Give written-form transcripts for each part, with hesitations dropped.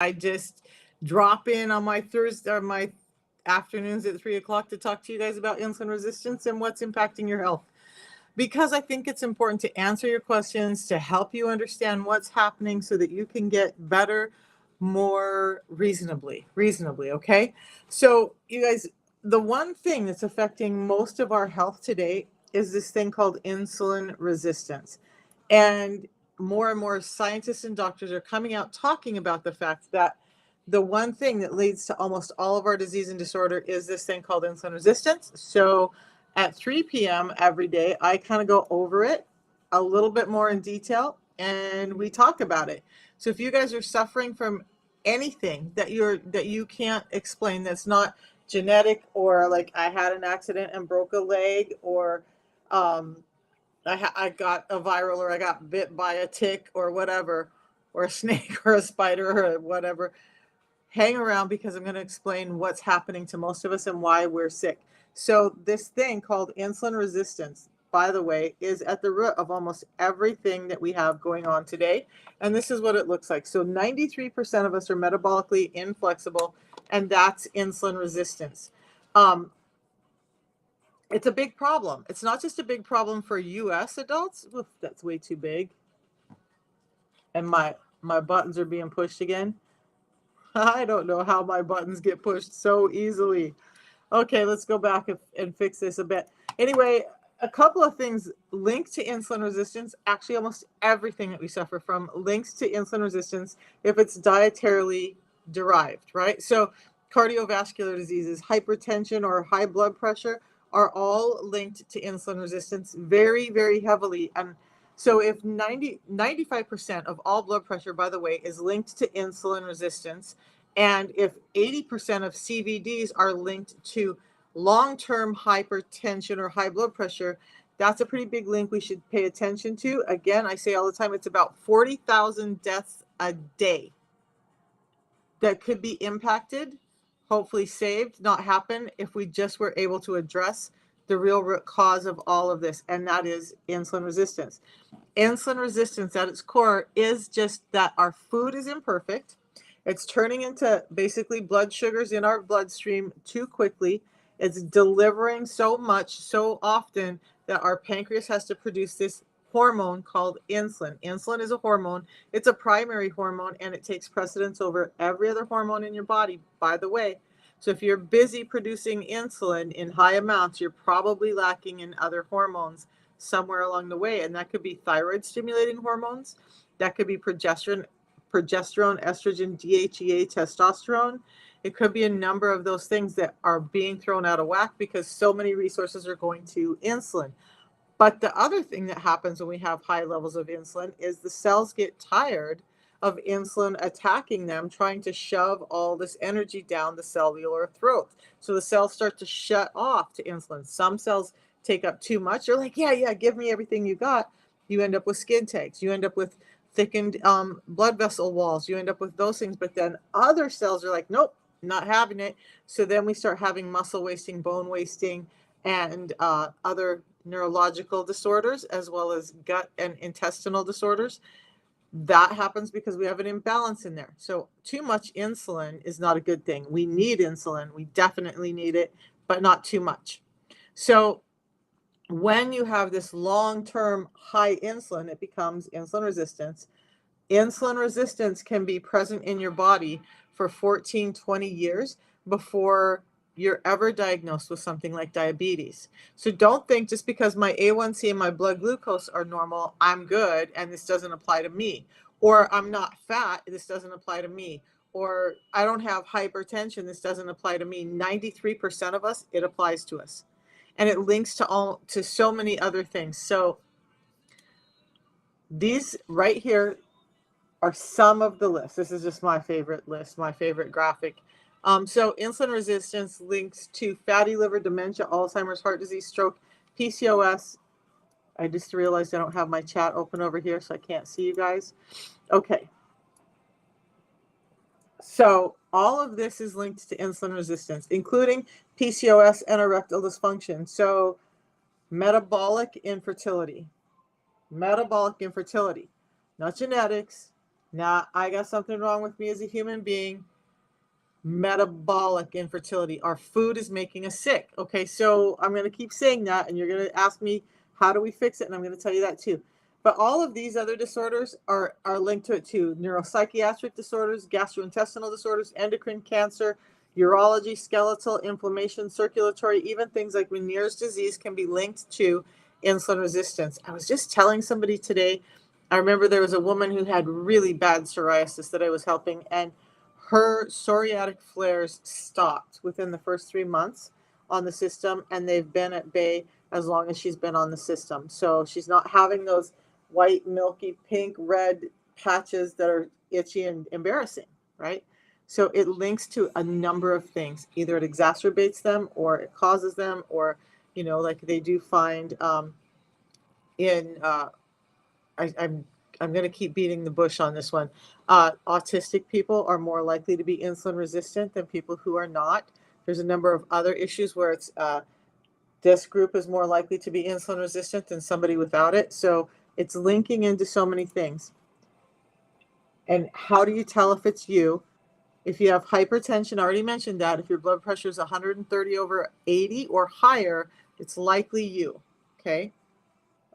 I just drop in on my Thursday or my afternoons at 3 o'clock to talk to you guys about insulin resistance and what's impacting your health. Because I think it's important to answer your questions, to help you understand what's happening so that you can get better more reasonably, okay? So, you guys, the one thing that's affecting most of our health today is this thing called insulin resistance. And more scientists and doctors are coming out talking about the fact that the one thing that leads to almost all of our disease and disorder is this thing called insulin resistance. So at 3 p.m. every day, I kind of go over it a little bit more in detail and we talk about it. So if you guys are suffering from anything that you can't explain, that's not genetic, or like I had an accident and broke a leg, or um, I got a viral, or I got bit by a tick or whatever, or a snake or a spider or whatever, hang around because I'm going to explain what's happening to most of us and why we're sick. So, this thing called insulin resistance, by the way, is at the root of almost everything that we have going on today. And this is what it looks like. So, 93% of us are metabolically inflexible, and that's insulin resistance. Um, it's a big problem. It's not just a big problem for US adults. Oof, that's way too big. And my buttons are being pushed again. I don't know how my buttons get pushed so easily. Okay, let's go back and fix this a bit. Anyway, a couple of things linked to insulin resistance. Actually, almost everything that we suffer from links to insulin resistance if it's dietarily derived, right? So, cardiovascular diseases, hypertension, or high blood pressure are all linked to insulin resistance very, very heavily. And so, if 95% of all blood pressure, by the way, is linked to insulin resistance, and if 80% of CVDs are linked to long-term hypertension or high blood pressure, that's a pretty big link we should pay attention to. Again, I say all the time, it's about 40,000 deaths a day that could be impacted, hopefully saved, not happen, if we just were able to address the real root cause of all of this, and that is insulin resistance. Insulin resistance at its core is just that our food is imperfect. It's turning into basically blood sugars in our bloodstream too quickly. It's delivering so much so often that our pancreas has to produce this hormone called insulin. Insulin is a hormone. It's a primary hormone, and it takes precedence over every other hormone in your body, by the way. So if you're busy producing insulin in high amounts, you're probably lacking in other hormones somewhere along the way. And that could be thyroid stimulating hormones. That could be progesterone, estrogen, DHEA, testosterone. It could be a number of those things that are being thrown out of whack because so many resources are going to insulin. But the other thing that happens when we have high levels of insulin is the cells get tired of insulin attacking them, trying to shove all this energy down the cellular throat. So the cells start to shut off to insulin. Some cells take up too much. They're like, yeah, give me everything you got. You end up with skin tags. You end up with thickened blood vessel walls. You end up with those things. But then other cells are like, nope, not having it. So then we start having muscle wasting, bone wasting, and other neurological disorders, as well as gut and intestinal disorders. That happens because we have an imbalance in there. So, too much insulin is not a good thing. We need insulin. We definitely need it, but not too much. So, when you have this long term high insulin, it becomes insulin resistance. Insulin resistance can be present in your body for 14, 20 years before you're ever diagnosed with something like diabetes. So don't think just because my A1C and my blood glucose are normal, I'm good and this doesn't apply to me. Or I'm not fat, this doesn't apply to me. Or I don't have hypertension, this doesn't apply to me. 93% of us, it applies to us. And it links to so many other things. So these right here are some of the lists. This is just my favorite list, my favorite graphic. So insulin resistance links to fatty liver, dementia, Alzheimer's, heart disease, stroke, PCOS. I just realized I don't have my chat open over here, so I can't see you guys. Okay. So all of this is linked to insulin resistance, including PCOS and erectile dysfunction. So metabolic infertility, not genetics, Nah, I got something wrong with me as a human being. Metabolic infertility. Our food is making us sick. Okay, so I'm going to keep saying that, and you're going to ask me, how do we fix it? And I'm going to tell you that too. But all of these other disorders are linked to it too. Neuropsychiatric disorders, gastrointestinal disorders, endocrine cancer, urology, skeletal, inflammation, circulatory, even things like Meniere's disease can be linked to insulin resistance. I was just telling somebody today, I remember there was a woman who had really bad psoriasis that I was helping, and her psoriatic flares stopped within the first 3 months on the system, and they've been at bay as long as she's been on the system. So she's not having those white, milky, pink, red patches that are itchy and embarrassing, right? So it links to a number of things. Either it exacerbates them, or it causes them, or, like they do find in I'm going to keep beating the bush on this one. Autistic people are more likely to be insulin resistant than people who are not. There's a number of other issues where it's this group is more likely to be insulin resistant than somebody without it. So it's linking into so many things. And how do you tell if it's you? If you have hypertension, I already mentioned that. If your blood pressure is 130 over 80 or higher, it's likely you. Okay.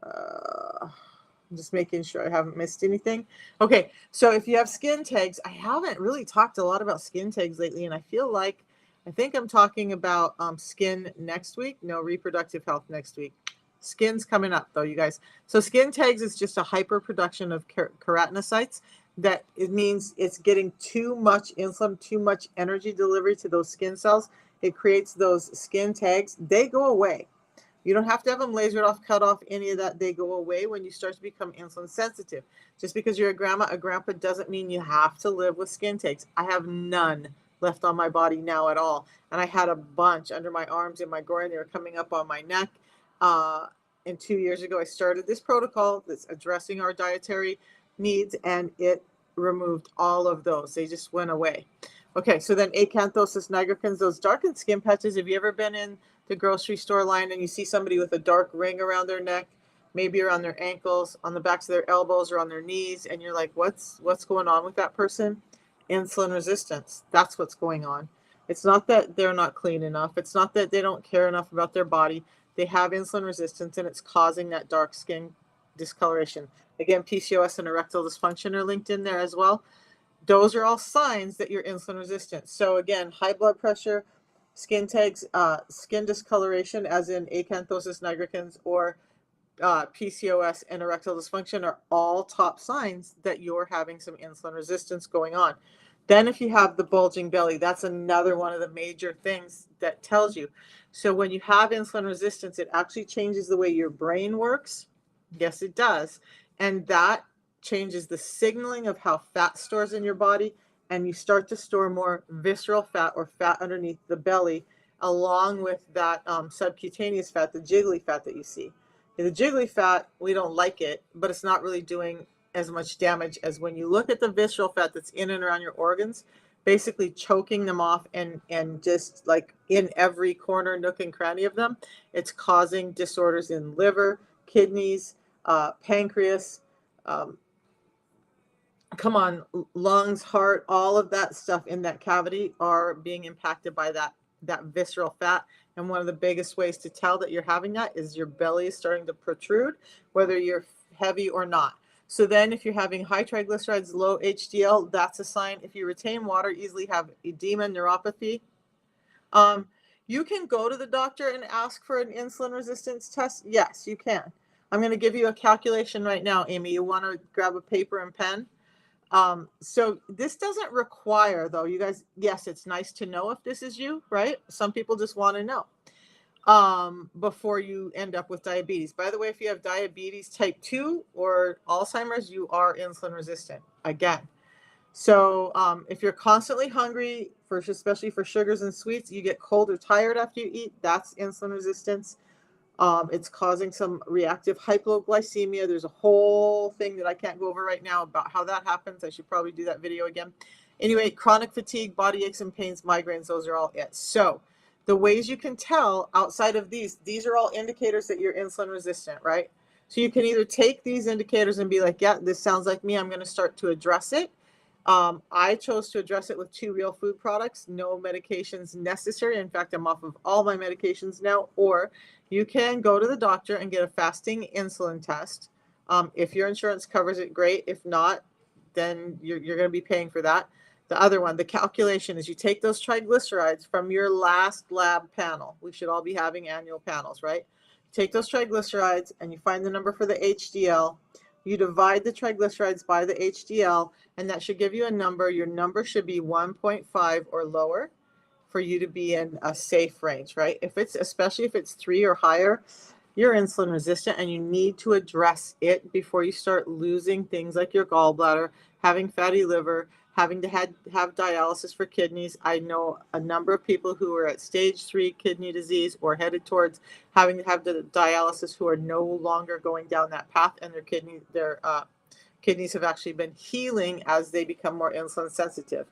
I'm just making sure I haven't missed anything. Okay, so if you have skin tags, I haven't really talked a lot about skin tags lately, and I think I'm talking about skin next week. No, reproductive health next week. Skin's coming up though, you guys. So skin tags is just a hyperproduction of keratinocytes. That it means it's getting too much insulin, too much energy delivery to those skin cells. It creates those skin tags. They go away. You don't have to have them lasered off, cut off, any of that. They go away when you start to become insulin sensitive. Just because you're a grandma, a grandpa doesn't mean you have to live with skin tags. I have none left on my body now at all. And I had a bunch under my arms and my groin. They were coming up on my neck. And 2 years ago, I started this protocol that's addressing our dietary needs, and it removed all of those. They just went away. Okay, so then acanthosis nigricans, those darkened skin patches. Have you ever been in the grocery store line and you see somebody with a dark ring around their neck, maybe around their ankles, on the backs of their elbows, or on their knees, and you're like, what's going on with that person? Insulin resistance. That's what's going on. It's not that they're not clean enough. It's not that they don't care enough about their body. They have insulin resistance, and it's causing that dark skin discoloration. Again, PCOS and erectile dysfunction are linked in there as well. Those are all signs that you're insulin resistant. So again, high blood pressure, skin tags, skin discoloration, as in acanthosis nigricans, or PCOS and erectile dysfunction are all top signs that you're having some insulin resistance going on. Then if you have the bulging belly, that's another one of the major things that tells you. So when you have insulin resistance, it actually changes the way your brain works. Yes, it does. And that changes the signaling of how fat stores in your body, and you start to store more visceral fat, or fat underneath the belly, along with that subcutaneous fat, the jiggly fat that you see. The jiggly fat, we don't like it, but it's not really doing as much damage as when you look at the visceral fat that's in and around your organs, basically choking them off, and just like in every corner, nook, and cranny of them, it's causing disorders in liver, kidneys, pancreas, lungs, heart, all of that stuff in that cavity are being impacted by that visceral fat. And one of the biggest ways to tell that you're having that is your belly is starting to protrude, whether you're heavy or not. So then if you're having high triglycerides, low HDL, that's a sign. If you retain water, easily have edema, neuropathy. You can go to the doctor and ask for an insulin resistance test. Yes, you can. I'm going to give you a calculation right now, Amy. You want to grab a paper and pen? So this doesn't require, though, you guys, yes, it's nice to know if this is you, right? Some people just want to know before you end up with diabetes. By the way, if you have diabetes type 2 or Alzheimer's, you are insulin resistant again. So if you're constantly hungry, especially for sugars and sweets, you get cold or tired after you eat, that's insulin resistance. It's causing some reactive hypoglycemia. There's a whole thing that I can't go over right now about how that happens. I should probably do that video again. Anyway, chronic fatigue, body aches and pains, migraines, those are all it. So the ways you can tell outside of these are all indicators that you're insulin resistant, right? So you can either take these indicators and be like, yeah, this sounds like me, I'm going to start to address it. I chose to address it with 2 real food products, no medications necessary. In fact, I'm off of all my medications now. Or you can go to the doctor and get a fasting insulin test. If your insurance covers it, great. If not, then you're going to be paying for that. The other one, the calculation is you take those triglycerides from your last lab panel. We should all be having annual panels, right? Take those triglycerides and you find the number for the HDL. You divide the triglycerides by the HDL, and that should give you a number. Your number should be 1.5 or lower for you to be in a safe range, right? Especially if it's 3 or higher, you're insulin resistant and you need to address it before you start losing things like your gallbladder, having fatty liver, having to have dialysis for kidneys. I know a number of people who are at stage 3 kidney disease or headed towards having to have the dialysis who are no longer going down that path, and their kidneys have actually been healing as they become more insulin sensitive.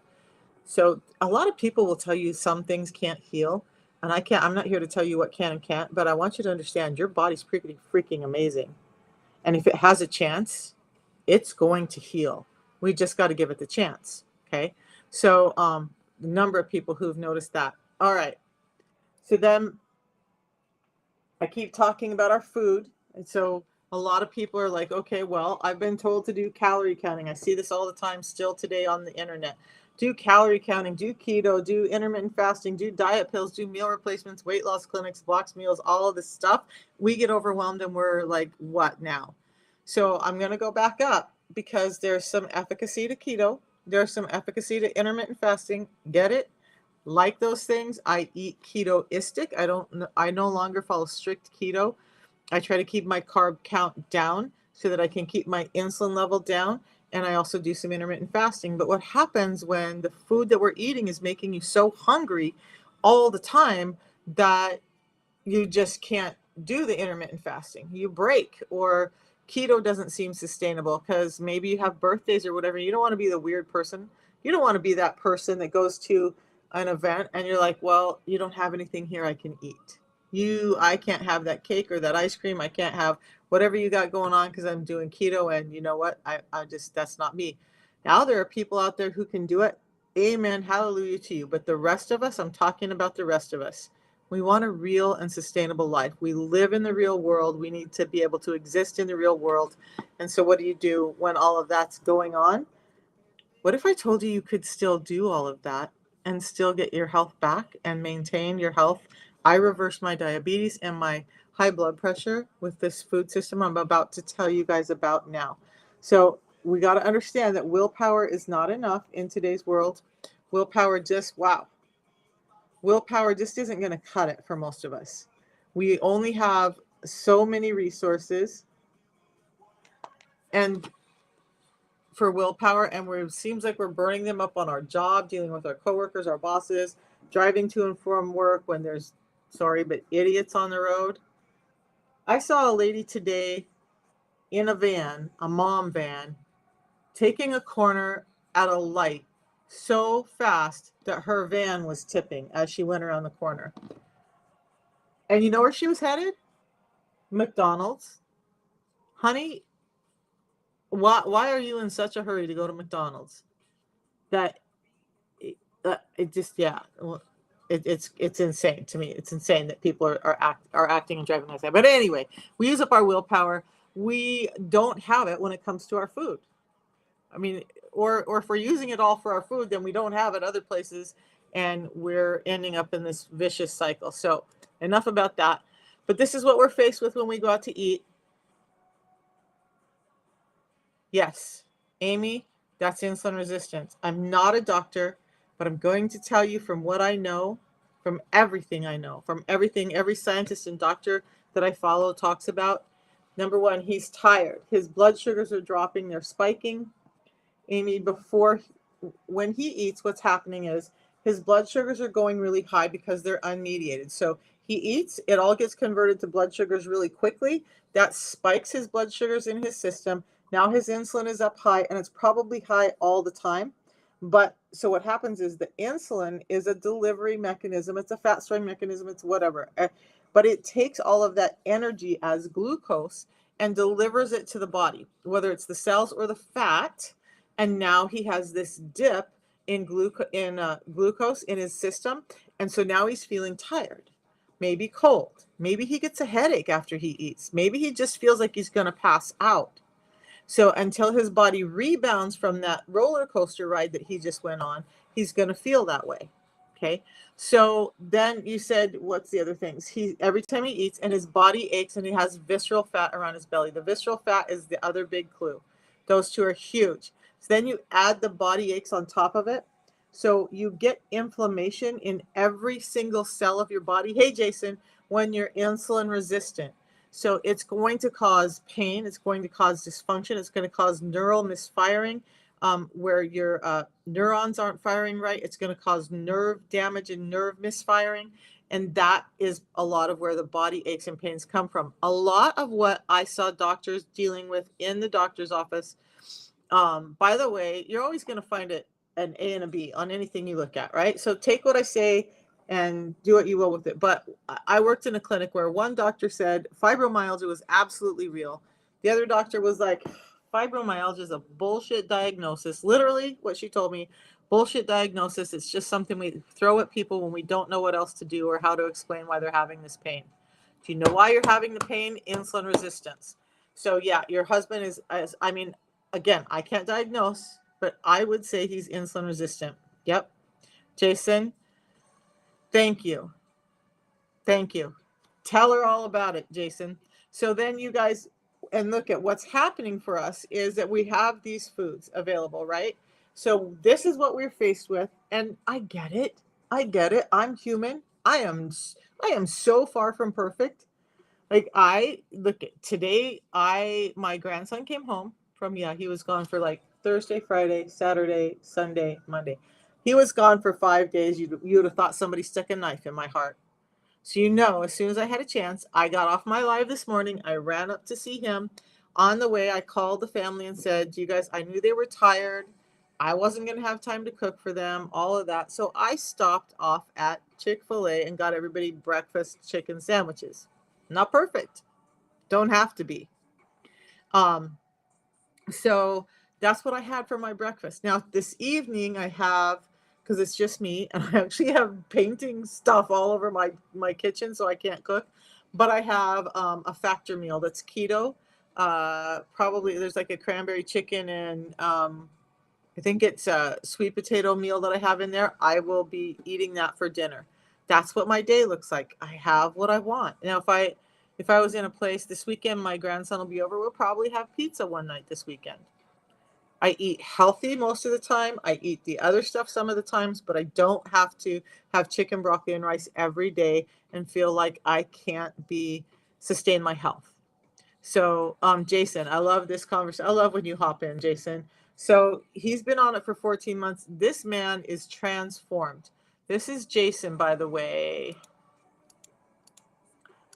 So a lot of people will tell you some things can't heal. And I'm not here to tell you what can and can't, but I want you to understand your body's pretty freaking amazing. And if it has a chance, it's going to heal. We just got to give it the chance. Okay. So, the number of people who've noticed that. All right. So then I keep talking about our food. And so a lot of people are like, okay, well, I've been told to do calorie counting. I see this all the time still today on the internet. Do calorie counting, do keto, do intermittent fasting, do diet pills, do meal replacements, weight loss clinics, box meals, all of this stuff. We get overwhelmed and we're like, what now? So I'm going to go back up because there's some efficacy to keto. There's some efficacy to intermittent fasting. Get it? Like those things. I eat ketoistic. I no longer follow strict keto. I try to keep my carb count down so that I can keep my insulin level down. And I also do some intermittent fasting. But what happens when the food that we're eating is making you so hungry all the time that you just can't do the intermittent fasting? You break, or keto doesn't seem sustainable because maybe you have birthdays or whatever. You don't want to be the weird person. You don't want to be that person that goes to an event and you're like, well, you don't have anything here I can eat. I can't have that cake or that ice cream. I can't have whatever you got going on because I'm doing keto. And you know what? I just, that's not me. Now there are people out there who can do it. Amen. Hallelujah to you. But the rest of us, I'm talking about the rest of us. We want a real and sustainable life. We live in the real world. We need to be able to exist in the real world. And so what do you do when all of that's going on? What if I told you you could still do all of that and still get your health back and maintain your health? I reversed my diabetes and my high blood pressure with this food system I'm about to tell you guys about now. So we got to understand that willpower is not enough in today's world. Willpower just isn't going to cut it for most of us. We only have so many resources and for willpower, and it seems like we're burning them up on our job, dealing with our coworkers, our bosses, driving to and from work when there's, sorry, but idiots on the road. I saw a lady today in a van, a mom van, taking a corner at a light so fast that her van was tipping as she went around the corner. And you know where she was headed? McDonald's. Honey, why are you in such a hurry to go to McDonald's? That it just, yeah, it's insane to me. It's insane that people are acting and driving like that. But anyway, we use up our willpower. We don't have it when it comes to our food. I mean, or if we're using it all for our food, then we don't have it other places, and we're ending up in this vicious cycle. So enough about that. But this is what we're faced with when we go out to eat. Yes, Amy, that's insulin resistance. I'm not a doctor, but I'm going to tell you from what I know, from everything I know, from everything every scientist and doctor that I follow talks about. Number one, he's tired. His blood sugars are dropping. They're spiking. Amy, when he eats, what's happening is his blood sugars are going really high because they're unmediated. So he eats, it all gets converted to blood sugars really quickly. That spikes his blood sugars in his system. Now his insulin is up high, and it's probably high all the time. But so what happens is the insulin is a delivery mechanism. It's a fat storing mechanism. It's whatever. But it takes all of that energy as glucose and delivers it to the body, whether it's the cells or the fat. And now he has this dip in glucose in his system. And so now he's feeling tired, maybe cold. Maybe he gets a headache after he eats. Maybe he just feels like he's going to pass out. So until his body rebounds from that roller coaster ride that he just went on, he's going to feel that way. Okay. So then you said, what's the other things? Every time he eats and his body aches and he has visceral fat around his belly. The visceral fat is the other big clue. Those two are huge. So then you add the body aches on top of it. So you get inflammation in every single cell of your body. Hey, Jason, when you're insulin resistant. So it's going to cause pain. It's going to cause dysfunction. It's going to cause neural misfiring where your neurons aren't firing right. It's going to cause nerve damage and nerve misfiring. And that is a lot of where the body aches and pains come from. A lot of what I saw doctors dealing with in the doctor's office, by the way, you're always going to find an A and a B on anything you look at, right? So take what I say and do what you will with it. But I worked in a clinic where one doctor said fibromyalgia was absolutely real. The other doctor was like, fibromyalgia is a bullshit diagnosis. Literally what she told me, bullshit diagnosis. It's just something we throw at people when we don't know what else to do or how to explain why they're having this pain. Do you know why you're having the pain? Insulin resistance. So yeah, your husband is, I mean, again, I can't diagnose, but I would say he's insulin resistant. Yep. Jason, thank you. Thank you. Tell her all about it, Jason. So then you guys, and look at what's happening for us is that we have these foods available, right? So this is what we're faced with. And I get it. I get it. I'm human. I am so far from perfect. Like I look at today, my grandson came home from, he was gone for like Thursday, Friday, Saturday, Sunday, Monday. He was gone for 5 days. You would have thought somebody stuck a knife in my heart. So, as soon as I had a chance, I got off my live this morning. I ran up to see him. On the way, I called the family and said, you guys, I knew they were tired. I wasn't going to have time to cook for them, all of that. So I stopped off at Chick-fil-A and got everybody breakfast chicken sandwiches. Not perfect. Don't have to be. So that's what I had for my breakfast. Now, this evening I have, because it's just me, and I actually have painting stuff all over my kitchen, so I can't cook. But I have a factor meal that's keto. Probably there's like a cranberry chicken and I think it's a sweet potato meal that I have in there. I will be eating that for dinner. That's what my day looks like. I have what I want. Now, if I was in a place this weekend, my grandson will be over, we'll probably have pizza one night this weekend. I eat healthy most of the time. I eat the other stuff some of the times, but I don't have to have chicken, broccoli, and rice every day and feel like I can't sustain my health. So, Jason, I love this conversation. I love when you hop in, Jason. So he's been on it for 14 months. This man is transformed. This is Jason, by the way.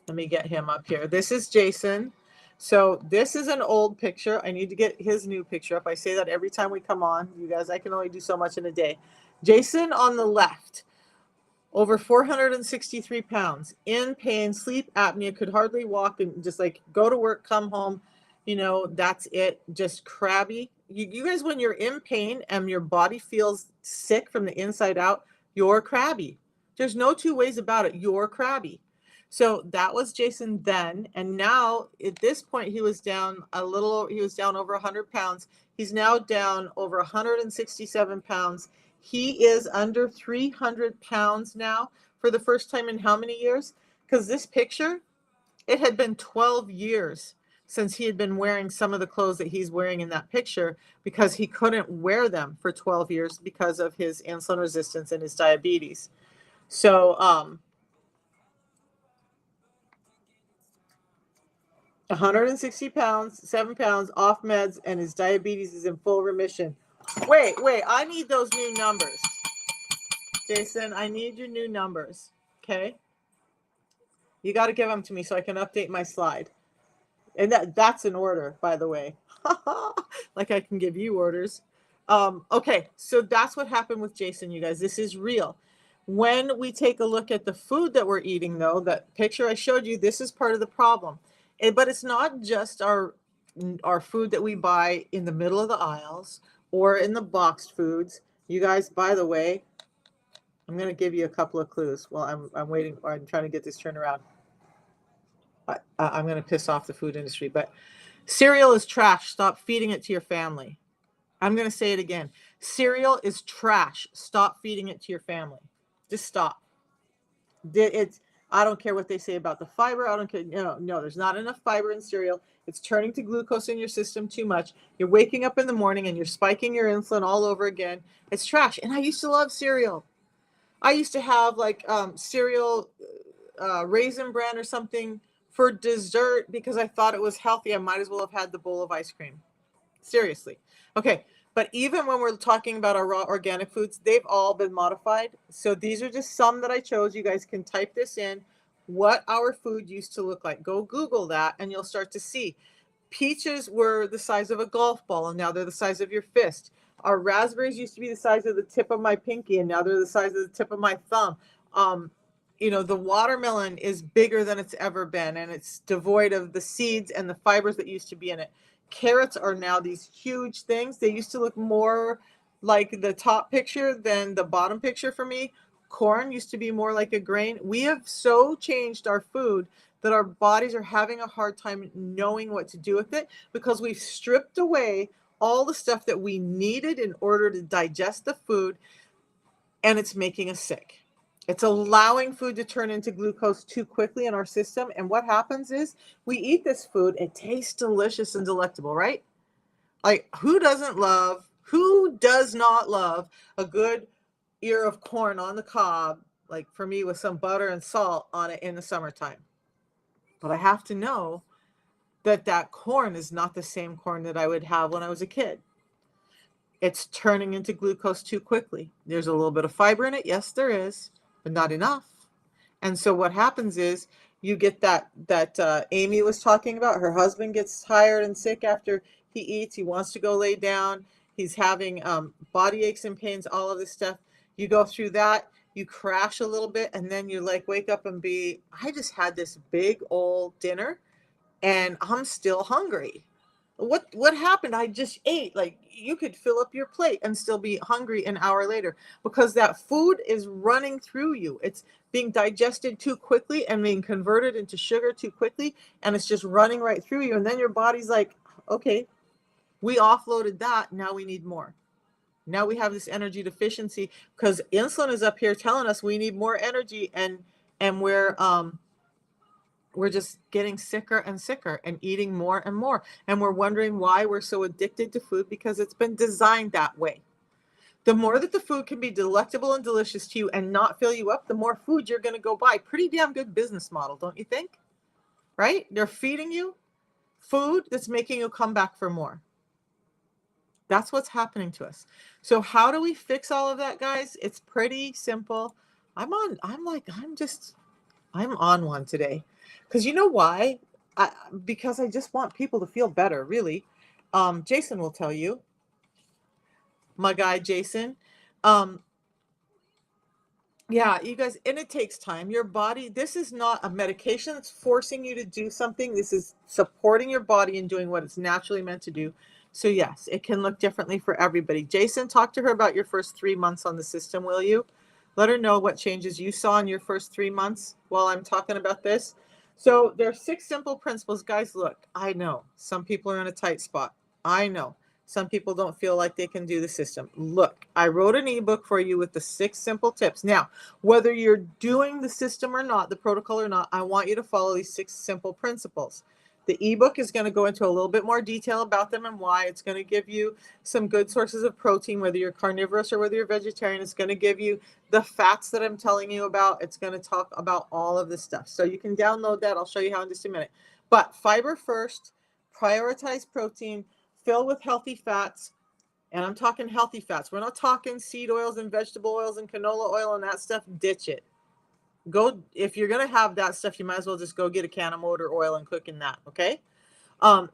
Let me get him up here. This is Jason. So this is an old picture. I need to get his new picture up. I say that every time we come on. You guys, I can only do so much in a day. Jason on the left, over 463 pounds, in pain, sleep apnea, could hardly walk and just like go to work, come home. That's it. Just crabby. You guys, when you're in pain and your body feels sick from the inside out, you're crabby. There's no two ways about it. You're crabby. So that was Jason then. And now at this point, he was down over 100 pounds. He's now down over 167 pounds. He is under 300 pounds now for the first time in how many years? Because this picture, it had been 12 years since he had been wearing some of the clothes that he's wearing in that picture because he couldn't wear them for 12 years because of his insulin resistance and his diabetes. So, 160 pounds, 7 pounds off meds, and his diabetes is in full remission. Wait, I need those new numbers. Jason, I need your new numbers, okay? You got to give them to me so I can update my slide. And that's an order, by the way. Like I can give you orders. Okay, so that's what happened with Jason, you guys. This is real. When we take a look at the food that we're eating, though, that picture I showed you, this is part of the problem. But it's not just our food that we buy in the middle of the aisles or in the boxed foods. You guys, by the way, I'm going to give you a couple of clues while I'm waiting, or I'm trying to get this turned around. I'm going to piss off the food industry, but cereal is trash. Stop feeding it to your family. I'm going to say it again. Cereal is trash. Stop feeding it to your family. Just stop. It's, I don't care what they say about the fiber. I don't care. No, there's not enough fiber in cereal. It's turning to glucose in your system too much. You're waking up in the morning and you're spiking your insulin all over again. It's trash. And I used to love cereal. I used to have like cereal, Raisin Bran or something for dessert because I thought it was healthy. I might as well have had the bowl of ice cream. Seriously. Okay. But even when we're talking about our raw organic foods, they've all been modified. So these are just some that I chose. You guys can type this in, what our food used to look like. Go Google that and you'll start to see. Peaches were the size of a golf ball and now they're the size of your fist. Our raspberries used to be the size of the tip of my pinky and now they're the size of the tip of my thumb. The watermelon is bigger than it's ever been and it's devoid of the seeds and the fibers that used to be in it. Carrots are now these huge things. They used to look more like the top picture than the bottom picture for me. Corn used to be more like a grain. We have so changed our food that our bodies are having a hard time knowing what to do with it because we've stripped away all the stuff that we needed in order to digest the food, and it's making us sick. It's allowing food to turn into glucose too quickly in our system. And what happens is we eat this food. It tastes delicious and delectable, right? Like who does not love a good ear of corn on the cob, like for me with some butter and salt on it in the summertime? But I have to know that corn is not the same corn that I would have when I was a kid. It's turning into glucose too quickly. There's a little bit of fiber in it. Yes, there is, but not enough. And so what happens is you get that Amy was talking about. Her husband gets tired and sick after he eats. He wants to go lay down. He's having body aches and pains, all of this stuff. You go through that, you crash a little bit, and then you like wake up and I just had this big old dinner and I'm still hungry. What happened? I just ate. Like you could fill up your plate and still be hungry an hour later because that food is running through you. It's being digested too quickly and being converted into sugar too quickly, and it's just running right through you. And then your body's like, okay, we offloaded that. Now we need more. Now we have this energy deficiency because insulin is up here telling us we need more energy, and we're just getting sicker and sicker and eating more and more. And we're wondering why we're so addicted to food because it's been designed that way. The more that the food can be delectable and delicious to you and not fill you up, the more food you're going to go buy. Pretty damn good business model, don't you think? Right? They're feeding you food that's making you come back for more. That's what's happening to us. So how do we fix all of that, guys? It's pretty simple. I'm on one today. Because you know why? Because I just want people to feel better, really. Jason will tell you. My guy, Jason. Yeah, you guys, and it takes time. Your body, this is not a medication that's forcing you to do something. This is supporting your body and doing what it's naturally meant to do. So yes, it can look differently for everybody. Jason, talk to her about your first 3 months on the system, will you? Let her know what changes you saw in your first 3 months while I'm talking about this. So there are 6 simple principles. Guys, look, I know some people are in a tight spot. I know. Some people don't feel like they can do the system. Look, I wrote an ebook for you with the 6 simple tips. Now, whether you're doing the system or not, the protocol or not, I want you to follow these 6 simple principles. The ebook is going to go into a little bit more detail about them and why. It's going to give you some good sources of protein, whether you're carnivorous or whether you're vegetarian. It's going to give you the fats that I'm telling you about. It's going to talk about all of this stuff. So you can download that. I'll show you how in just a minute. But fiber first, prioritize protein, fill with healthy fats. And I'm talking healthy fats. We're not talking seed oils and vegetable oils and canola oil and that stuff. Ditch it. Go, if you're going to have that stuff, you might as well just go get a can of motor oil and cook in that. Okay.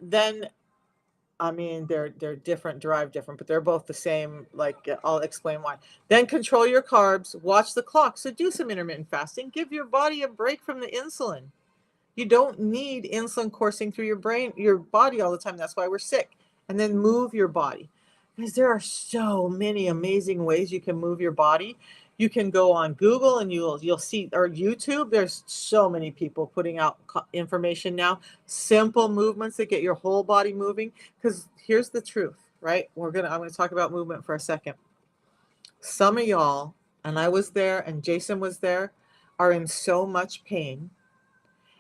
Then, I mean, they're different, derived different, but they're both the same. Like, I'll explain why. Then control your carbs, watch the clock. So do some intermittent fasting, give your body a break from the insulin. You don't need insulin coursing through your body all the time. That's why we're sick. And then move your body. Because there are so many amazing ways you can move your body. You can go on Google and you'll see, or YouTube. There's so many people putting out information now. Simple movements that get your whole body moving. Because here's the truth, right? I'm gonna talk about movement for a second. Some of y'all, and I was there, and Jason was there, are in so much pain,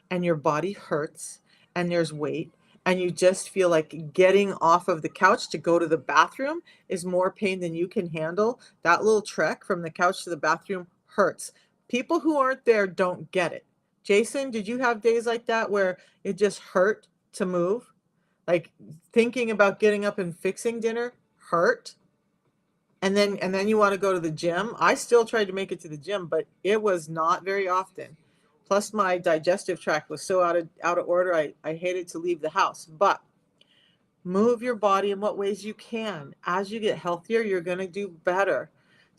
and your body hurts, and there's weight, and you just feel like getting off of the couch to go to the bathroom is more pain than you can handle. That little trek from the couch to the bathroom hurts. People who aren't there don't get it. Jason, did you have days like that where it just hurt to move? Like thinking about getting up and fixing dinner hurt? And then you want to go to the gym. I still tried to make it to the gym, but it was not very often. Plus my digestive tract was so out of order, I hated to leave the house. But move your body in what ways you can. As you get healthier, you're going to do better.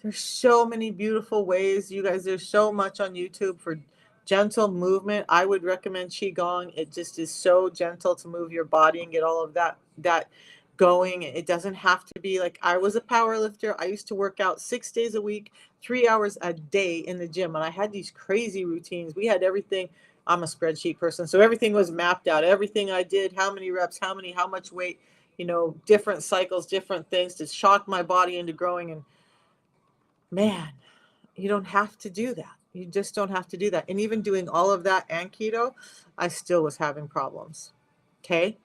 There's so many beautiful ways, you guys. There's so much on YouTube for gentle movement. I would recommend Qigong. It just is so gentle to move your body and get all of that going. It doesn't have to be like, I was a power lifter. I used to work out 6 days a week, 3 hours a day in the gym, and I had these crazy routines. We had everything. I'm a spreadsheet person, so everything was mapped out. Everything I did, how many reps, how much weight, different cycles, different things to shock my body into growing. And man, you don't have to do that. You just don't have to do that. And even doing all of that and keto, I still was having problems. Okay.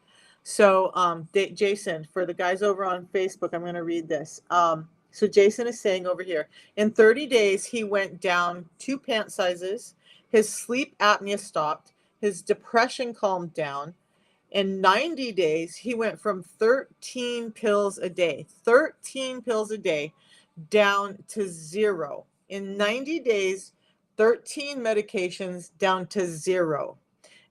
So, Jason, for the guys over on Facebook, I'm going to read this. So Jason is saying over here, in 30 days, he went down 2 pant sizes. His sleep apnea stopped. His depression calmed down. In 90 days, he went from 13 pills a day, down to 0. In 90 days, 13 medications down to 0.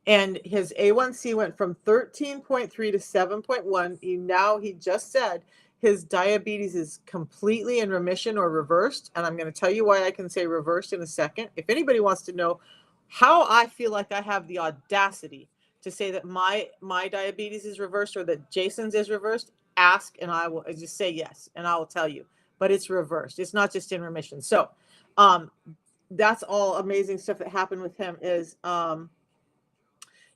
And his A1C went from 13.3 to 7.1. He just said his diabetes is completely in remission or reversed. And I'm going to tell you why I can say reversed in a second. If anybody wants to know how I feel like I have the audacity to say that my diabetes is reversed or that Jason's is reversed, ask and I will just say yes, and I will tell you. But it's reversed. It's not just in remission. So that's all amazing stuff that happened with him is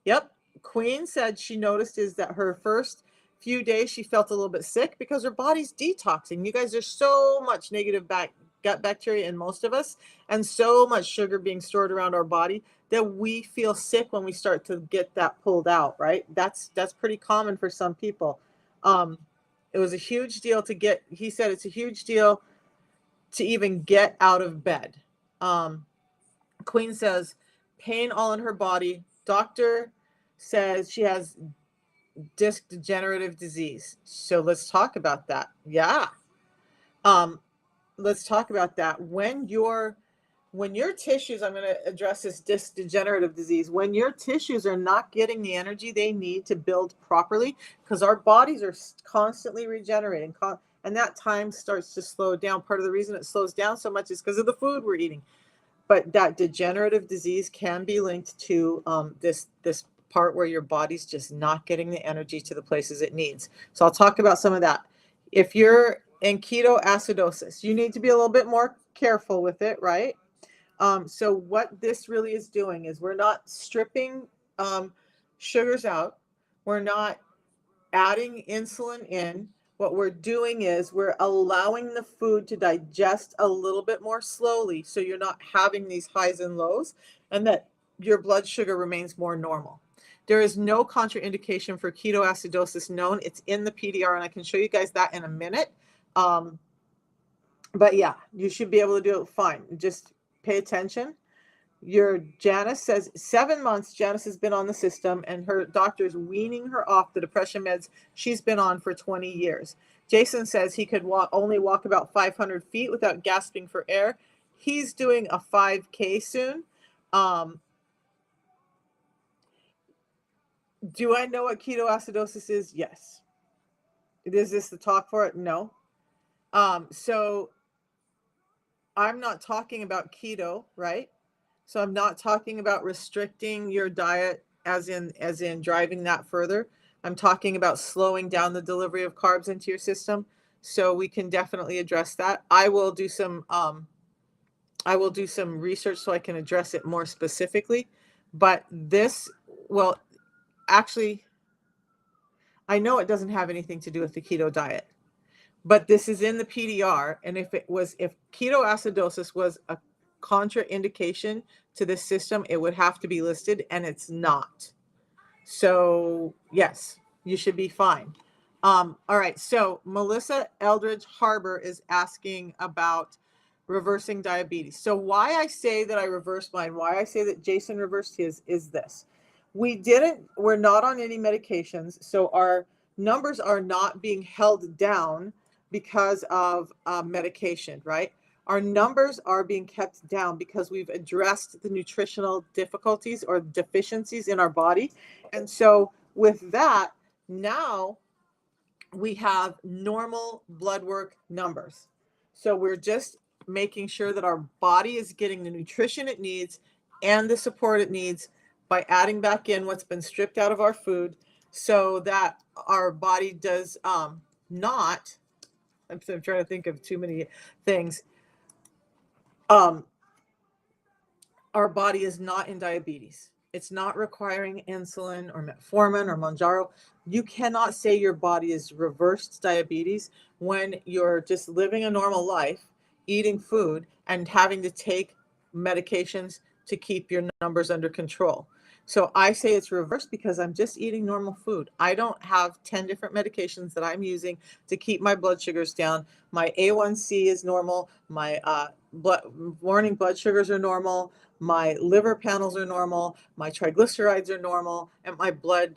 yep. Queen said she noticed is that her first few days she felt a little bit sick because her body's detoxing. You guys, there's so much negative gut bacteria in most of us and so much sugar being stored around our body that we feel sick when we start to get that pulled out, right? That's pretty common for some people. It was a huge deal he said it's a huge deal to even get out of bed. Queen says pain all in her body. Doctor says she has disc degenerative disease. So let's talk about that. Yeah. Let's talk about that. When your tissues, I'm going to address this disc degenerative disease, when your tissues are not getting the energy they need to build properly, because our bodies are constantly regenerating, and that time starts to slow down. Part of the reason it slows down so much is because of the food we're eating. But that degenerative disease can be linked to this part where your body's just not getting the energy to the places it needs. So I'll talk about some of that. If you're in ketoacidosis, you need to be a little bit more careful with it, right? So what this really is doing is we're not stripping sugars out. We're not adding insulin in. What we're doing is we're allowing the food to digest a little bit more slowly so you're not having these highs and lows and that your blood sugar remains more normal. There is no contraindication for ketoacidosis known. It's in the PDR, and I can show you guys that in a minute. But yeah, you should be able to do it fine. Just pay attention. Janice says 7 months Janice has been on the system and her doctor is weaning her off the depression meds she's been on for 20 years. Jason says he could only walk about 500 feet without gasping for air. He's doing a 5K soon. Do I know what ketoacidosis is? Yes. Is this the talk for it? No. So I'm not talking about keto, right? So I'm not talking about restricting your diet as in driving that further. I'm talking about slowing down the delivery of carbs into your system. So we can definitely address that. I will do some research so I can address it more specifically. But this, well, actually, I know it doesn't have anything to do with the keto diet, but this is in the PDR. And if ketoacidosis was a contraindication to this system, it would have to be listed, and it's not. So yes, you should be fine. All right. So Melissa Eldridge Harbor is asking about reversing diabetes. So why I say that I reversed mine, why I say that Jason reversed his is this. We're not on any medications. So our numbers are not being held down because of medication, right? Our numbers are being kept down because we've addressed the nutritional difficulties or deficiencies in our body. And so with that, now we have normal blood work numbers. So we're just making sure that our body is getting the nutrition it needs and the support it needs by adding back in what's been stripped out of our food so that our body does not, I'm trying to think of too many things. Our body is not in diabetes. It's not requiring insulin or metformin or Mounjaro. You cannot say your body is reversed diabetes when you're just living a normal life, eating food, and having to take medications to keep your numbers under control. So I say it's reversed because I'm just eating normal food. I don't have 10 different medications that I'm using to keep my blood sugars down. My A1C is normal. My morning blood sugars are normal. My liver panels are normal, my triglycerides are normal, and my blood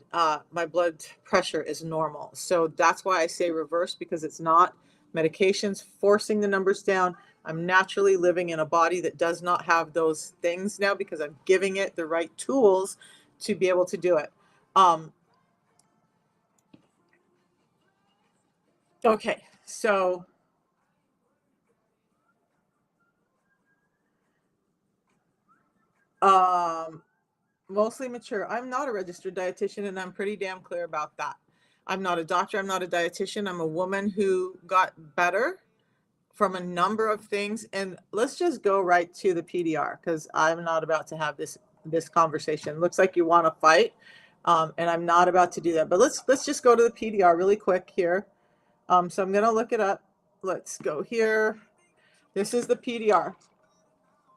pressure is normal. So that's why I say reverse, because it's not medications forcing the numbers down. I'm naturally living in a body that does not have those things now because I'm giving it the right tools to be able to do it. Okay, so mostly mature. I'm not a registered dietitian, and I'm pretty damn clear about that. I'm not a doctor. I'm not a dietitian. I'm a woman who got better from a number of things. And let's just go right to the PDR, because I'm not about to have this conversation. Looks like you want to fight, and I'm not about to do that. But let's just go to the PDR really quick here. So I'm going to look it up. Let's go here. This is the PDR,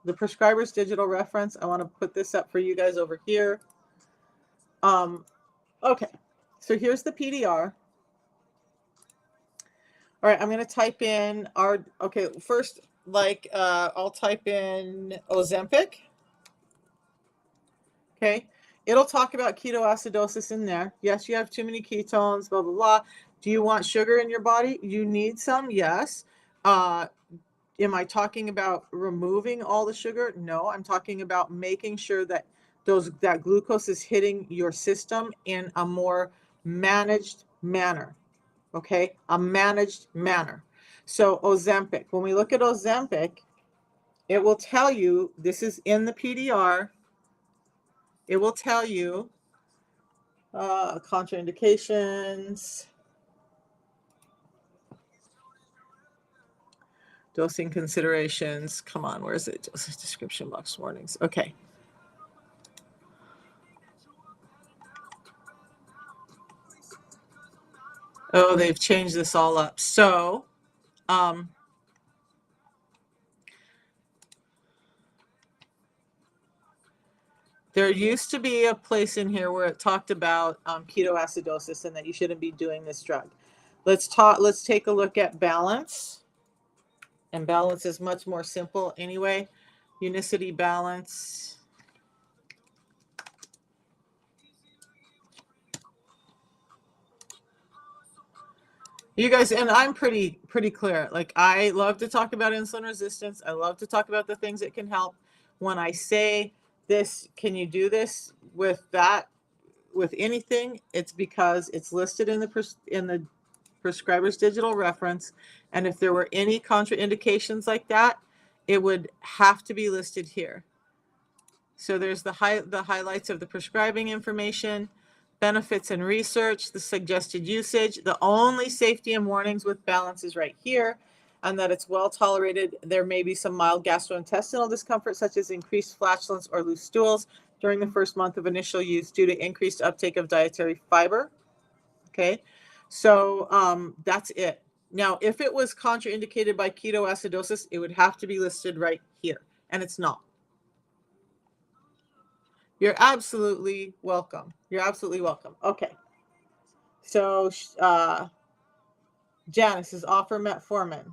the prescriber's digital reference. I want to put this up for you guys over here. Okay, so here's the PDR. All right, I'm going to type in okay, first, I'll type in Ozempic. Okay, it'll talk about ketoacidosis in there. Yes, you have too many ketones, blah, blah, blah. Do you want sugar in your body? You need some, yes. Am I talking about removing all the sugar? No, I'm talking about making sure that that glucose is hitting your system in a more managed manner. Okay, a managed manner. So Ozempic, when we look at Ozempic, it will tell you, this is in the PDR, it will tell you contraindications, dosing considerations. Come on, where is it? Description box warnings. Okay. Oh, they've changed this all up. So, there used to be a place in here where it talked about ketoacidosis and that you shouldn't be doing this drug. Let's take a look at balance. And balance is much more simple anyway. Unicity balance. You guys, and I'm pretty clear. Like, I love to talk about insulin resistance. I love to talk about the things that can help. When I say this, can you do this with that, with anything? It's because it's listed in the prescriber's digital reference. And if there were any contraindications like that, it would have to be listed here. So there's the highlights of the prescribing information, benefits and research, the suggested usage. The only safety and warnings with balance is right here, and that it's well tolerated. There may be some mild gastrointestinal discomfort, such as increased flatulence or loose stools during the first month of initial use due to increased uptake of dietary fiber. Okay, so that's it. Now, if it was contraindicated by ketoacidosis, it would have to be listed right here, and it's not. You're absolutely welcome. You're absolutely welcome. Okay. So Janice is offer metformin.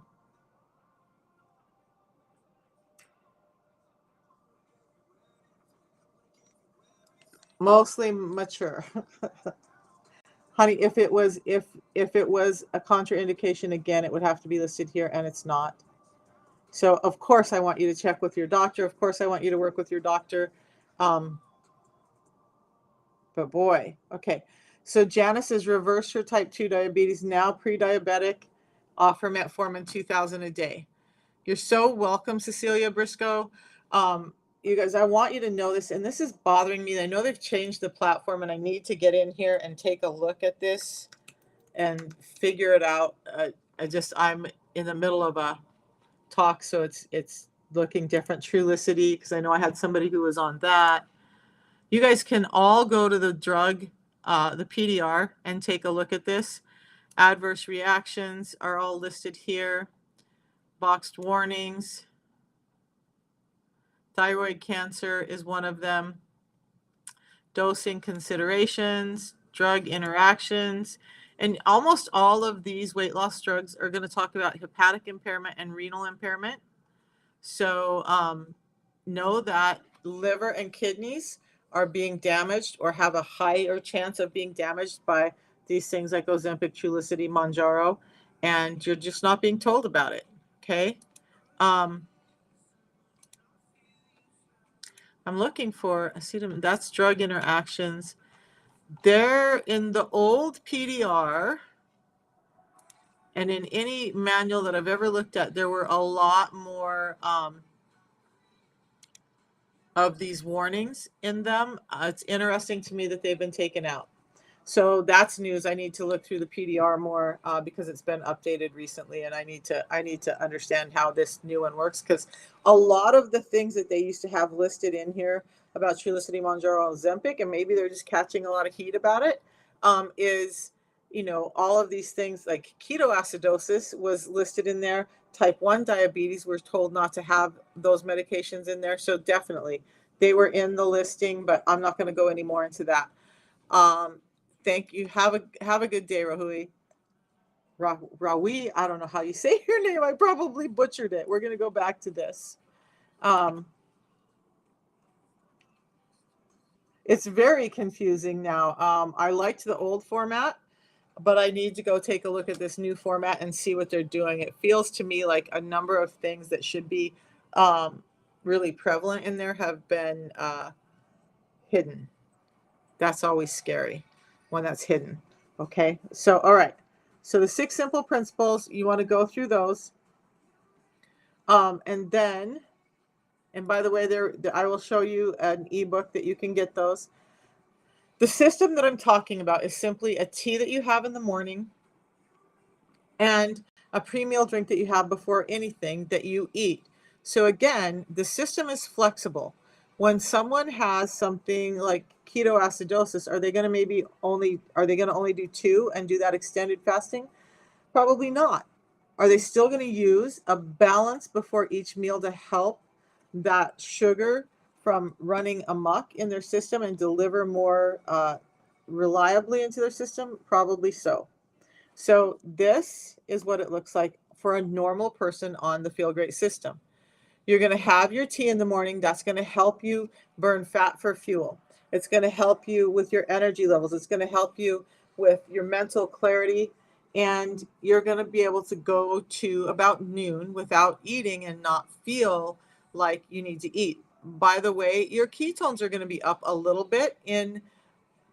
Mostly mature. Honey, if it was a contraindication, again, it would have to be listed here, and it's not. So of course I want you to check with your doctor. Of course I want you to work with your doctor. But boy, okay. So Janice has reversed her type 2 diabetes, now pre-diabetic, offer metformin 2,000 a day. You're so welcome, Cecilia Briscoe. You guys, I want you to know this, and this is bothering me. I know they've changed the platform, and I need to get in here and take a look at this and figure it out. I'm in the middle of a talk, so it's looking different. Trulicity, because I know I had somebody who was on that. You guys can all go to the drug, the PDR, and take a look at this. Adverse reactions are all listed here. Boxed warnings. Thyroid cancer is one of them. Dosing considerations, drug interactions, and almost all of these weight loss drugs are going to talk about hepatic impairment and renal impairment. So know that liver and kidneys are being damaged or have a higher chance of being damaged by these things like Ozempic, Trulicity, Mounjaro, and you're just not being told about it. Okay. I'm looking for acetaminophen. That's drug interactions. They're in the old PDR, and in any manual that I've ever looked at, there were a lot more of these warnings in them. It's interesting to me that they've been taken out. So that's news. I need to look through the PDR more because it's been updated recently, and I need to understand how this new one works, because a lot of the things that they used to have listed in here about Trulicity, Mounjaro, Ozempic, and maybe they're just catching a lot of heat about it, is all of these things like ketoacidosis was listed in there. Type 1 diabetes, we're told not to have those medications in there. So definitely they were in the listing, but I'm not going to go any more into that. Thank you. Have a good day, Rahui. Rawi, I don't know how you say your name. I probably butchered it. We're going to go back to this. It's very confusing now. I liked the old format, but I need to go take a look at this new format and see what they're doing. It feels to me like a number of things that should be really prevalent in there have been hidden. That's always scary when that's hidden. Okay, so all right. So the 6 simple principles, you want to go through those. And then, and by the way, I will show you an ebook that you can get those. The system that I'm talking about is simply a tea that you have in the morning and a pre-meal drink that you have before anything that you eat. So again, the system is flexible. When someone has something like ketoacidosis, are they going to only do 2 and do that extended fasting? Probably not. Are they still going to use a balance before each meal to help that sugar from running amok in their system and deliver more reliably into their system? Probably so. So this is what it looks like for a normal person on the Feel Great system. You're going to have your tea in the morning. That's going to help you burn fat for fuel. It's going to help you with your energy levels. It's going to help you with your mental clarity. And you're going to be able to go to about noon without eating and not feel like you need to eat. By the way, your ketones are going to be up a little bit in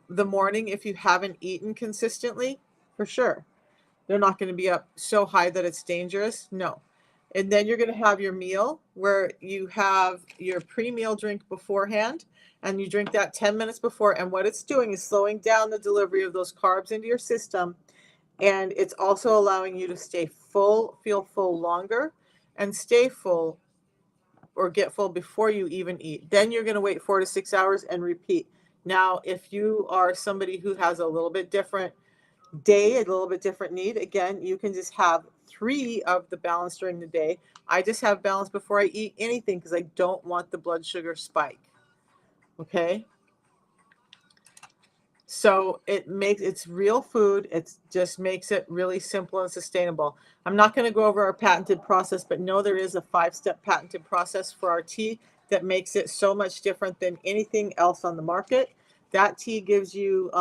the morning if you haven't eaten consistently, for sure. They're not going to be up so high that it's dangerous. No. And then you're going to have your meal where you have your pre-meal drink beforehand, and you drink that 10 minutes before. And what it's doing is slowing down the delivery of those carbs into your system. And it's also allowing you to stay full, feel full longer, and stay full or get full before you even eat. Then you're going to wait 4 to 6 hours and repeat. Now, if you are somebody who has a little bit different day, a little bit different need, again, you can just have 3 of the balance during the day. I just have balance before I eat anything because I don't want the blood sugar spike. Okay. So it's real food. It just makes it really simple and sustainable. I'm not going to go over our patented process, but know there is a 5-step patented process for our tea that makes it so much different than anything else on the market. That tea gives you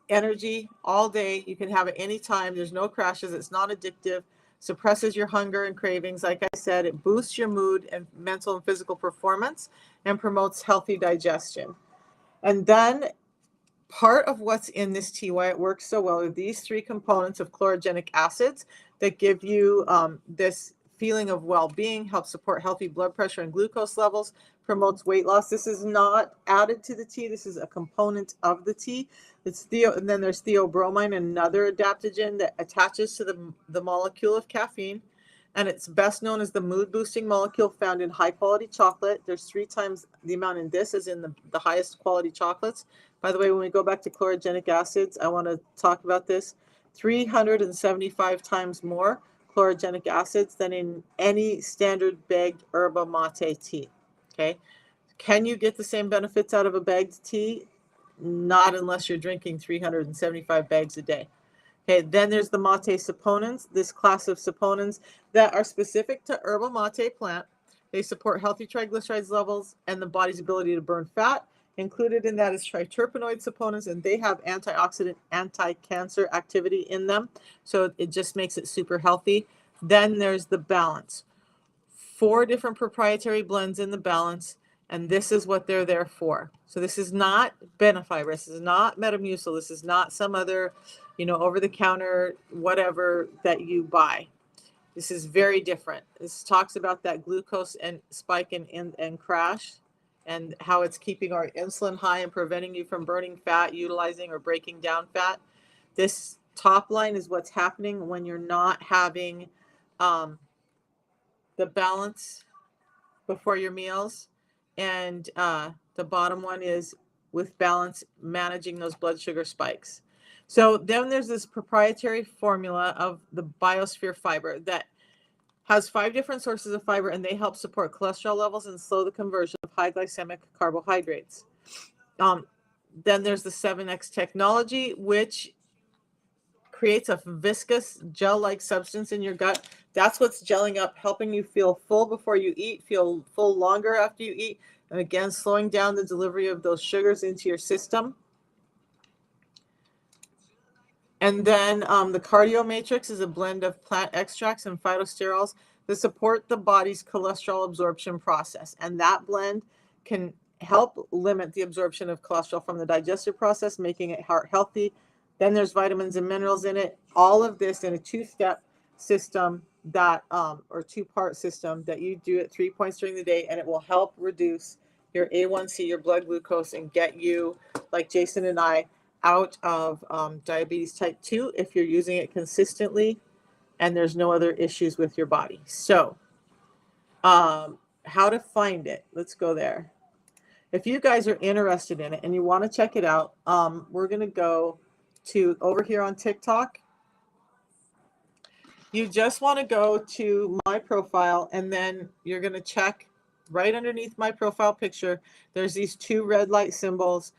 energy all day. You can have it anytime. There's no crashes. It's not addictive. Suppresses your hunger and cravings. Like I said, it boosts your mood and mental and physical performance and promotes healthy digestion. And then part of what's in this tea, why it works so well, are these 3 components of chlorogenic acids that give you this feeling of well-being, help support healthy blood pressure and glucose levels, promotes weight loss. This is not added to the tea. This is a component of the tea. And then there's theobromine, another adaptogen that attaches to the molecule of caffeine. And it's best known as the mood-boosting molecule found in high-quality chocolate. There's 3 times the amount in this as in the highest quality chocolates. By the way, when we go back to chlorogenic acids, I want to talk about this. 375 times more chlorogenic acids than in any standard bagged yerba mate tea. Okay. Can you get the same benefits out of a bagged tea? Not unless you're drinking 375 bags a day. Okay, then there's the mate saponins, this class of saponins that are specific to yerba mate plant. They support healthy triglycerides levels and the body's ability to burn fat. Included in that is triterpenoid saponins, and they have antioxidant, anti-cancer activity in them. So it just makes it super healthy. Then there's the balance. 4 different proprietary blends in the balance, and this is what they're there for. So this is not Benefiber, this is not Metamucil, this is not some other, over-the-counter whatever that you buy. This is very different. This talks about that glucose and spike and crash, and how it's keeping our insulin high and preventing you from burning fat, utilizing or breaking down fat. This top line is what's happening when you're not having the balance before your meals. And the bottom one is with balance, managing those blood sugar spikes. So then there's this proprietary formula of the Biosphere fiber that has 5 different sources of fiber, and they help support cholesterol levels and slow the conversion of high glycemic carbohydrates. Then there's the 7X technology, which creates a viscous gel-like substance in your gut. That's what's gelling up, helping you feel full before you eat, feel full longer after you eat, and again, slowing down the delivery of those sugars into your system. And then the Cardio Matrix is a blend of plant extracts and phytosterols that support the body's cholesterol absorption process. And that blend can help limit the absorption of cholesterol from the digestive process, making it heart healthy. Then there's vitamins and minerals in it. All of this in a 2-step system that, or 2-part system that you do at 3 points during the day, and it will help reduce your A1C, your blood glucose, and get you, like Jason and I, out of diabetes type 2 if you're using it consistently and there's no other issues with your body. So how to find it, let's go there. If you guys are interested in it and you want to check it out, we're going to go to over here on TikTok. You just want to go to my profile, and then you're going to check right underneath my profile picture. There's these 2 red light symbols.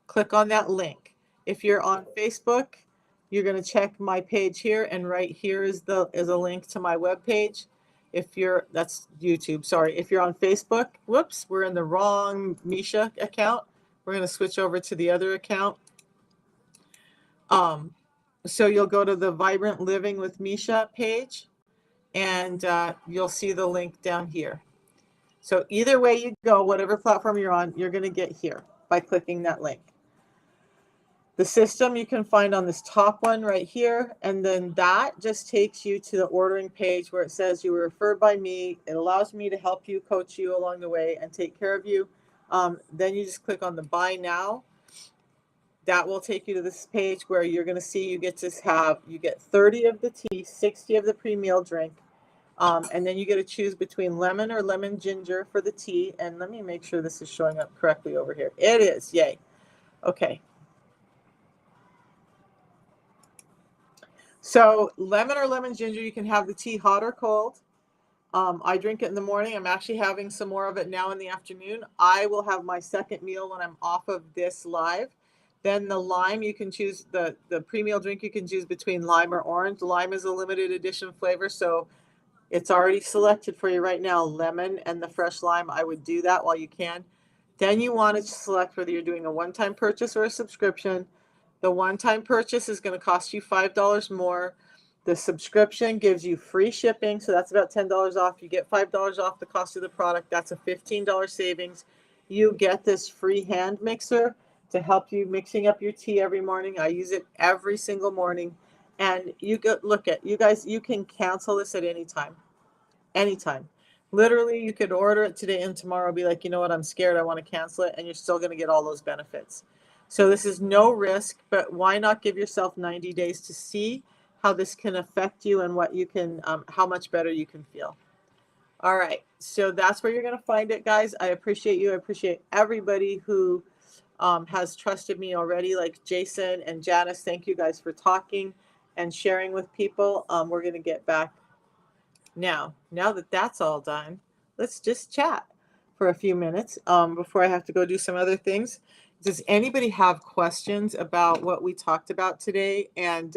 Click on that link. If you're on Facebook, you're going to check my page here, and right here is a link to my webpage. That's YouTube, sorry. If you're on Facebook, whoops, we're in the wrong Misha account. We're going to switch over to the other account. So you'll go to the Vibrant Living with Misha page, and you'll see the link down here. So either way you go, whatever platform you're on, you're going to get here by clicking that link. The system you can find on this top one right here, and then that just takes you to the ordering page where it says you were referred by me. It allows me to help you, coach you along the way, and take care of you. Then you just click on the buy now. That will take you to this page where you're going to see you get 30 of the tea, 60 of the pre-meal drink. And then you get to choose between lemon or lemon ginger for the tea. And let me make sure this is showing up correctly over here. It is. Yay. Okay. So lemon or lemon ginger, you can have the tea hot or cold. I drink it in the morning. I'm actually having some more of it now in the afternoon. I will have my second meal when I'm off of this live. Then the lime, you can choose the pre-meal drink. You can choose between lime or orange. Lime is a limited edition flavor, so it's already selected for you right now, lemon and the fresh lime. I would do that while you can. Then you want to select whether you're doing a one-time purchase or a subscription. The one-time purchase is going to cost you $5 more. The subscription gives you free shipping, so that's about $10 off. You get $5 off the cost of the product. That's a $15 savings. You get this free hand mixer to help you mixing up your tea every morning. I use it every single morning. And you guys, you can cancel this at any time. Anytime. Literally, you could order it today and tomorrow be like, you know what, I'm scared, I want to cancel it, and you're still going to get all those benefits. So this is no risk, but why not give yourself 90 days to see how this can affect you and what you can, how much better you can feel. All right, so that's where you're going to find it, guys. I appreciate you. I appreciate everybody who has trusted me already, like Jason and Janice. Thank you guys for talking and sharing with people. We're going to get back now that that's all done. Let's just chat for a few minutes before I have to go do some other things. Does anybody have questions about what we talked about today? And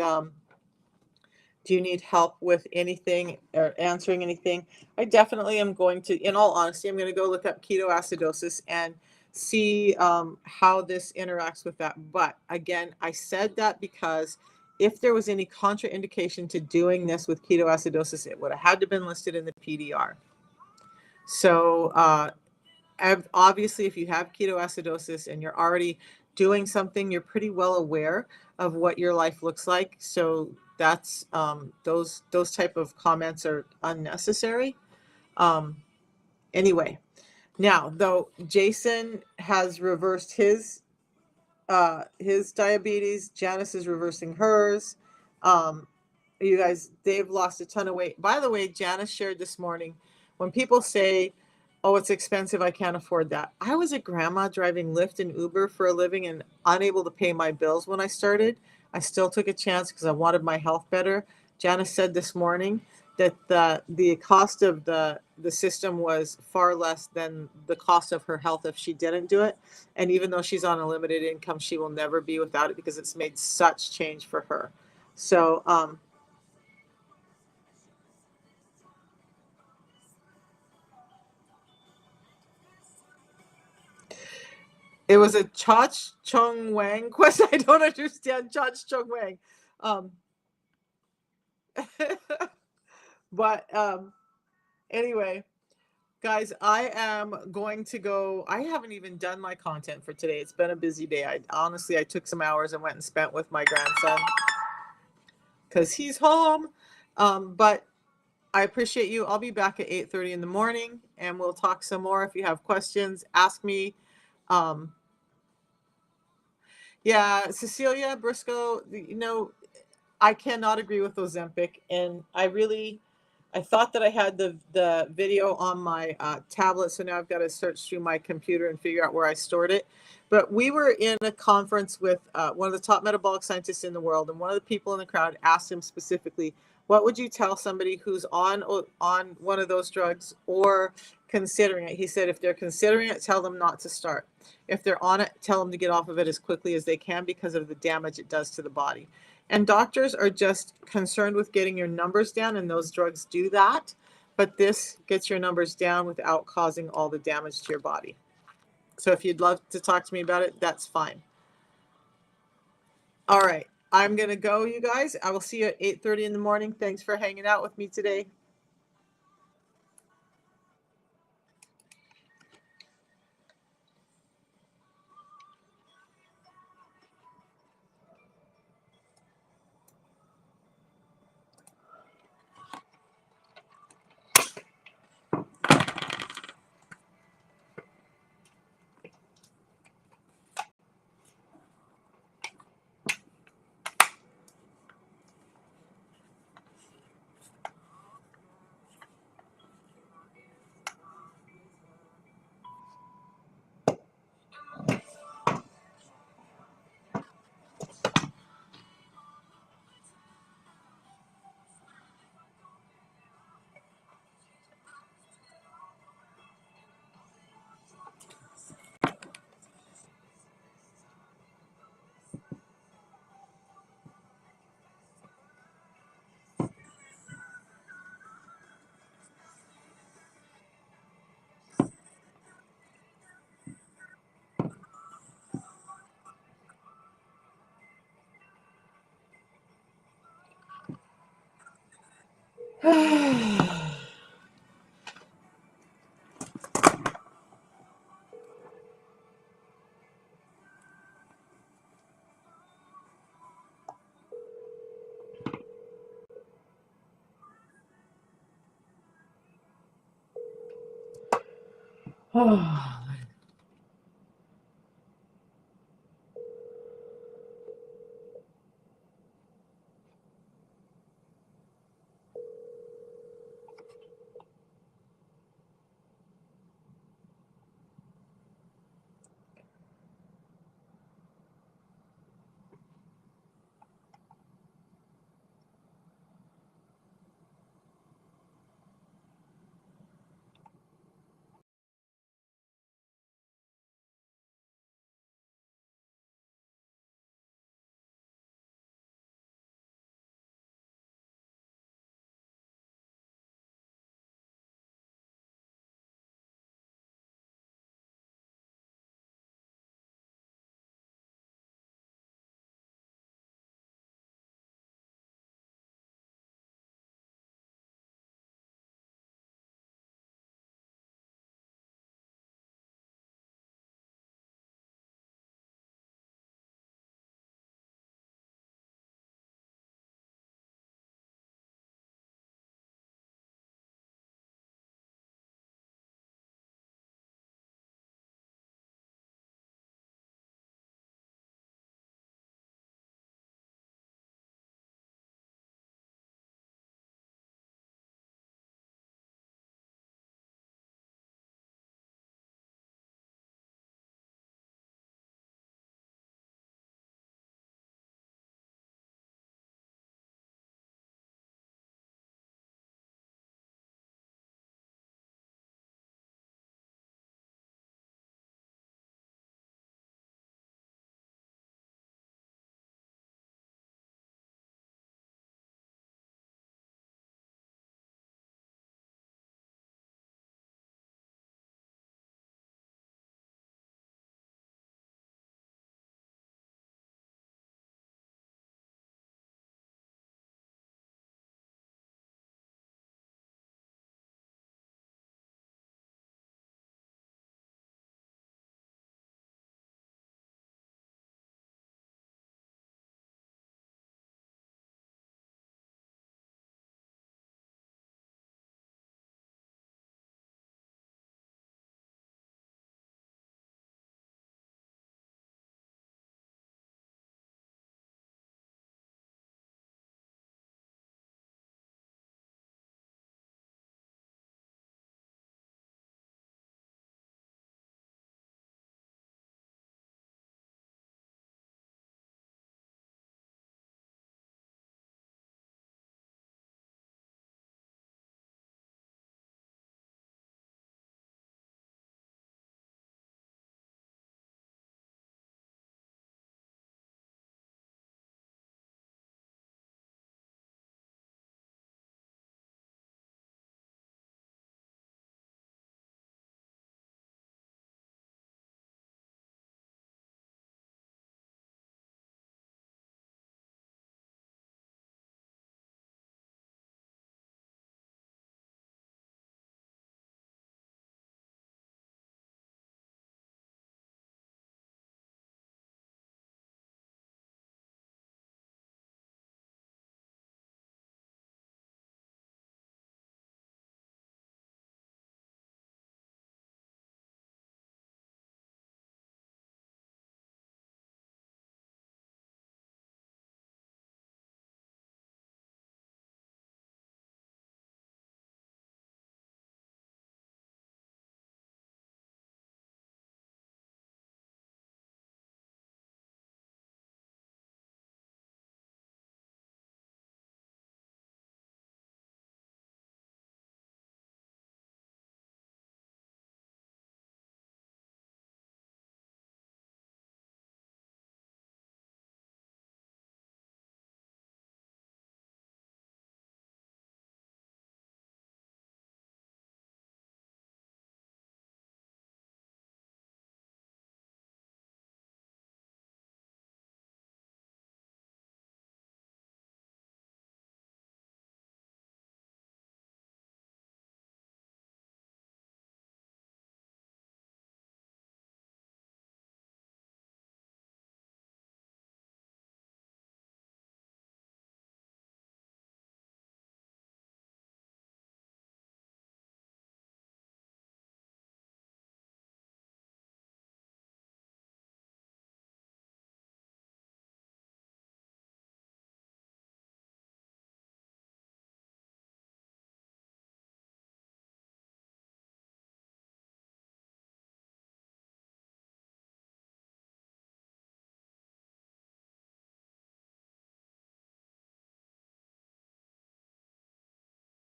do you need help with anything or answering anything? I definitely am going to, in all honesty, I'm going to go look up ketoacidosis and see how this interacts with that. But again, I said that because if there was any contraindication to doing this with ketoacidosis, it would have had to been listed in the PDR. So obviously, if you have ketoacidosis and you're already doing something, you're pretty well aware of what your life looks like. So that's those type of comments are unnecessary. Anyway, now though Jason has reversed his diabetes, Janice is reversing hers. You guys, they've lost a ton of weight. By the way, Janice shared this morning, when people say, oh, it's expensive, I can't afford that. I was a grandma driving Lyft and Uber for a living and unable to pay my bills when I started. I still took a chance because I wanted my health better. Janice said this morning that the cost of the system was far less than the cost of her health if she didn't do it. And even though she's on a limited income, she will never be without it because it's made such change for her. So, it was a Chach Chung Wang question. I don't understand Chach Chung Wang. But anyway, guys, I am going to go. I haven't even done my content for today. It's been a busy day. I took some hours and went and spent with my grandson because he's home. But I appreciate you. I'll be back at 8:30 in the morning and we'll talk some more. If you have questions, ask me. Yeah, Cecilia Briscoe, I cannot agree with Ozempic. And I thought that I had the video on my tablet, so now I've got to search through my computer and figure out where I stored it. But we were in a conference with one of the top metabolic scientists in the world, and one of the people in the crowd asked him specifically, what would you tell somebody who's on one of those drugs or considering it? He said, if they're considering it, tell them not to start. If they're on it, tell them to get off of it as quickly as they can because of the damage it does to the body. And doctors are just concerned with getting your numbers down, and those drugs do that. But this gets your numbers down without causing all the damage to your body. So if you'd love to talk to me about it, that's fine. All right. I'm going to go, you guys. I will see you at 8:30 in the morning. Thanks for hanging out with me today.